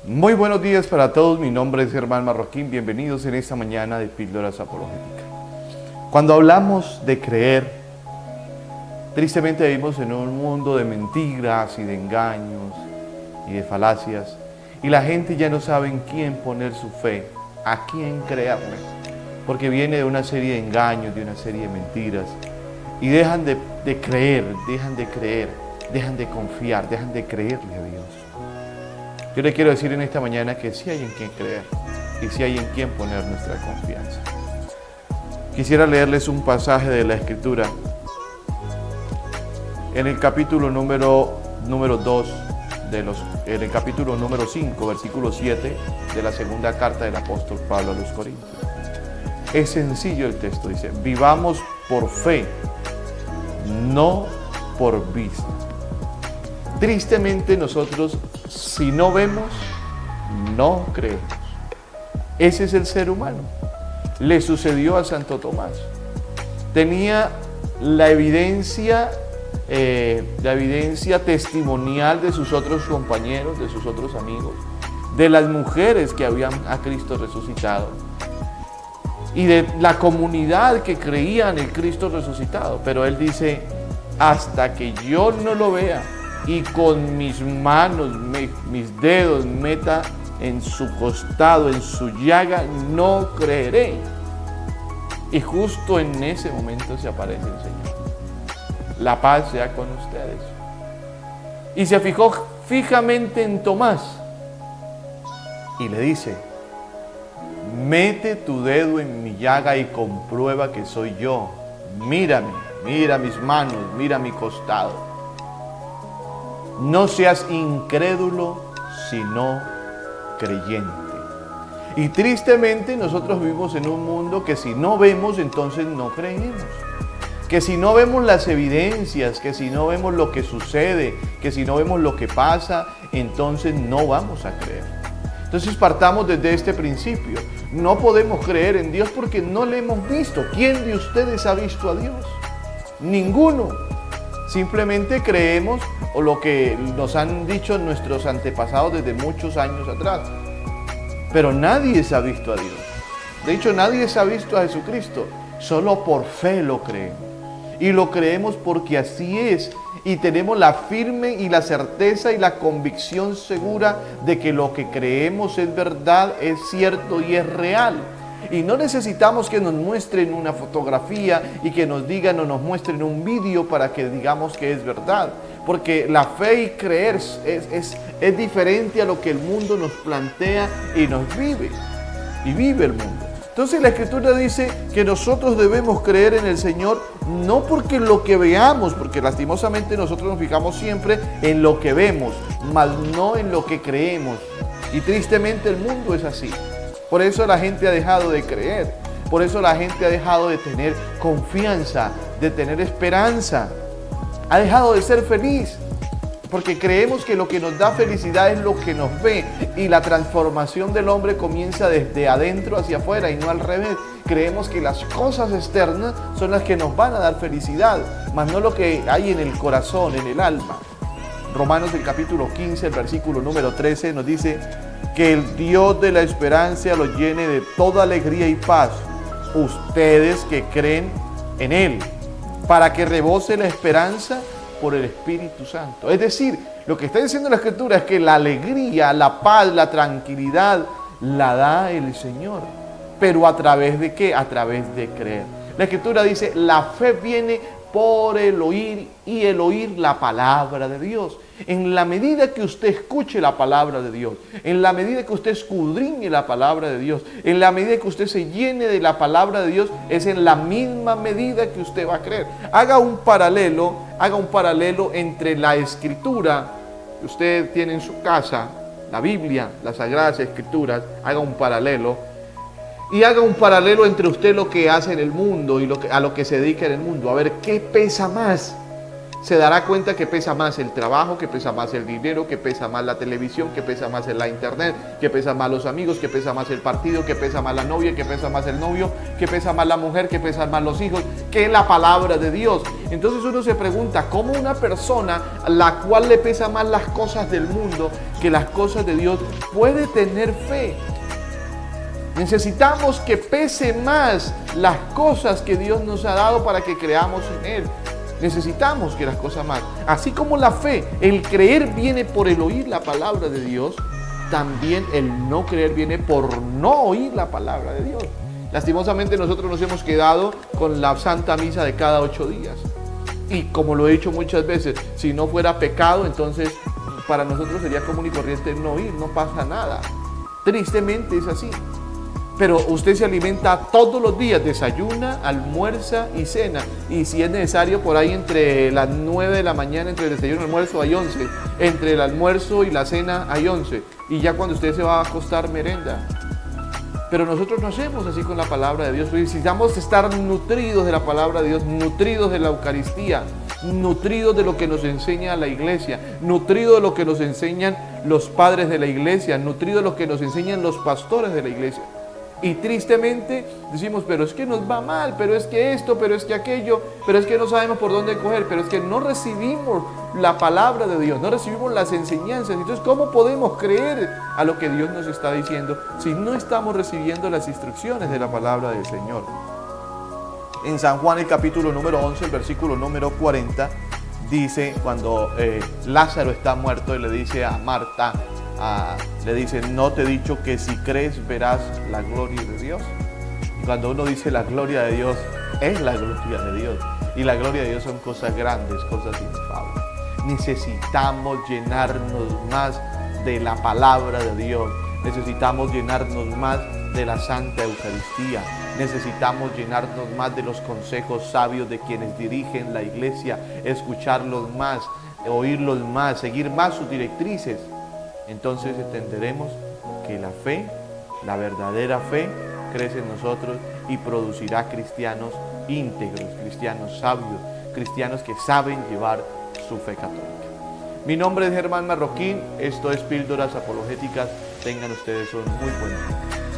Muy buenos días para todos, mi nombre es Germán Marroquín, bienvenidos en esta mañana de Píldoras Apologéticas. Cuando hablamos de creer, tristemente vivimos en un mundo de mentiras y de engaños y de falacias, y la gente ya no sabe en quién poner su fe, a quién creerle, porque viene de una serie de engaños, de una serie de mentiras, y dejan de creer, dejan de confiar, dejan de creerle a Dios. Yo le quiero decir en esta mañana que sí hay en quién creer y sí hay en quién poner nuestra confianza. Quisiera leerles un pasaje de la Escritura en el capítulo número 2, en el capítulo número 5, versículo 7 de la segunda carta del apóstol Pablo a los Corintios. Es sencillo el texto, dice: vivamos por fe, no por vista. Tristemente nosotros, si no vemos, no creemos. Ese es el ser humano. Le sucedió a Santo Tomás. Tenía la evidencia testimonial de sus otros compañeros, de sus otros amigos, de las mujeres que habían a Cristo resucitado y de la comunidad que creía en el Cristo resucitado. Pero él dice: hasta que yo no lo vea y con mis manos, mis dedos meta en su costado, en su llaga, no creeré. Y justo en ese momento se aparece el Señor. La paz sea con ustedes. Y se fijó fijamente en Tomás y le dice: mete tu dedo en mi llaga y comprueba que soy yo. Mírame, mira mis manos, mira mi costado. No seas incrédulo, sino creyente. Y tristemente nosotros vivimos en un mundo que si no vemos, entonces no creemos. Que si no vemos las evidencias, que si no vemos lo que sucede, que si no vemos lo que pasa, entonces no vamos a creer. Entonces partamos desde este principio. No podemos creer en Dios porque no le hemos visto. ¿Quién de ustedes ha visto a Dios? Ninguno. Simplemente creemos o lo que nos han dicho nuestros antepasados desde muchos años atrás. Pero nadie se ha visto a Dios. De hecho, nadie se ha visto a Jesucristo. Solo por fe lo creemos. Y lo creemos porque así es. Y tenemos la firme y la certeza y la convicción segura de que lo que creemos es verdad, es cierto y es real. Y no necesitamos que nos muestren una fotografía y que nos digan o nos muestren un vídeo para que digamos que es verdad. Porque la fe y creer es diferente a lo que el mundo nos plantea y nos vive. Y vive el mundo. Entonces la Escritura dice que nosotros debemos creer en el Señor no porque lo que veamos, porque lastimosamente nosotros nos fijamos siempre en lo que vemos, mas no en lo que creemos. Y tristemente el mundo es así. Por eso la gente ha dejado de creer, por eso la gente ha dejado de tener confianza, de tener esperanza, ha dejado de ser feliz, porque creemos que lo que nos da felicidad es lo que nos ve, y la transformación del hombre comienza desde adentro hacia afuera y no al revés. Creemos que las cosas externas son las que nos van a dar felicidad, mas no lo que hay en el corazón, en el alma. Romanos, el capítulo 15, el versículo número 13 nos dice: que el Dios de la esperanza los llene de toda alegría y paz, ustedes que creen en Él, para que rebose la esperanza por el Espíritu Santo. Es decir, lo que está diciendo la Escritura es que la alegría, la paz, la tranquilidad la da el Señor. ¿Pero a través de qué? A través de creer. La Escritura dice: la fe viene por el oír y el oír la palabra de Dios. En la medida que usted escuche la palabra de Dios, en la medida que usted escudriñe la palabra de Dios, en la medida que usted se llene de la palabra de Dios, es en la misma medida que usted va a creer. Haga un paralelo entre la Escritura que usted tiene en su casa, la Biblia, las Sagradas Escrituras. Haga un paralelo. Y haga un paralelo entre usted lo que hace en el mundo y a lo que se dedica en el mundo. A ver, ¿qué pesa más? se dará cuenta que pesa más el trabajo, que pesa más el dinero, que pesa más la televisión, que pesa más la internet, que pesa más los amigos, que pesa más el partido, que pesa más la novia, que pesa más el novio, que pesa más la mujer, que pesan más los hijos, que la palabra de Dios. Entonces uno se pregunta, ¿cómo una persona a la cual le pesa más las cosas del mundo que las cosas de Dios puede tener fe? Necesitamos que pese más las cosas que Dios nos ha dado para que creamos en Él. Necesitamos que las cosas más. Así como la fe, el creer viene por el oír la palabra de Dios, también el no creer viene por no oír la palabra de Dios. Lastimosamente nosotros nos hemos quedado con la Santa Misa de cada 8 días. Y como lo he dicho muchas veces, si no fuera pecado, entonces para nosotros sería común y corriente no ir, no pasa nada. Tristemente es así. Pero usted se alimenta todos los días, desayuna, almuerza y cena. Y si es necesario, por ahí entre las 9 de la mañana, entre el desayuno y el almuerzo hay 11. Entre el almuerzo y la cena hay 11. Y ya cuando usted se va a acostar, merenda. Pero nosotros no hacemos así con la palabra de Dios. Necesitamos estar nutridos de la palabra de Dios, nutridos de la Eucaristía, nutridos de lo que nos enseña la iglesia, nutridos de lo que nos enseñan los padres de la iglesia, nutridos de lo que nos enseñan los pastores de la iglesia. Y tristemente decimos, pero es que nos va mal, pero es que esto, pero es que aquello, pero es que no sabemos por dónde coger, pero es que no recibimos la palabra de Dios, no recibimos las enseñanzas. Entonces, ¿cómo podemos creer a lo que Dios nos está diciendo si no estamos recibiendo las instrucciones de la palabra del Señor? En San Juan, el capítulo número 11, el versículo número 40, dice, cuando Lázaro está muerto y le dice a Marta, le dice, no te he dicho que si crees verás la gloria de Dios. Y cuando uno dice la gloria de Dios, es la gloria de Dios. Y la gloria de Dios son cosas grandes, cosas inefables. Necesitamos llenarnos más de la palabra de Dios. Necesitamos llenarnos más de la Santa Eucaristía. Necesitamos llenarnos más de los consejos sabios de quienes dirigen la iglesia, escucharlos más, oírlos más, seguir más sus directrices. Entonces entenderemos que la fe, la verdadera fe, crece en nosotros y producirá cristianos íntegros, cristianos sabios, cristianos que saben llevar su fe católica. Mi nombre es Germán Marroquín, esto es Píldoras Apologéticas. Tengan ustedes un muy buen día.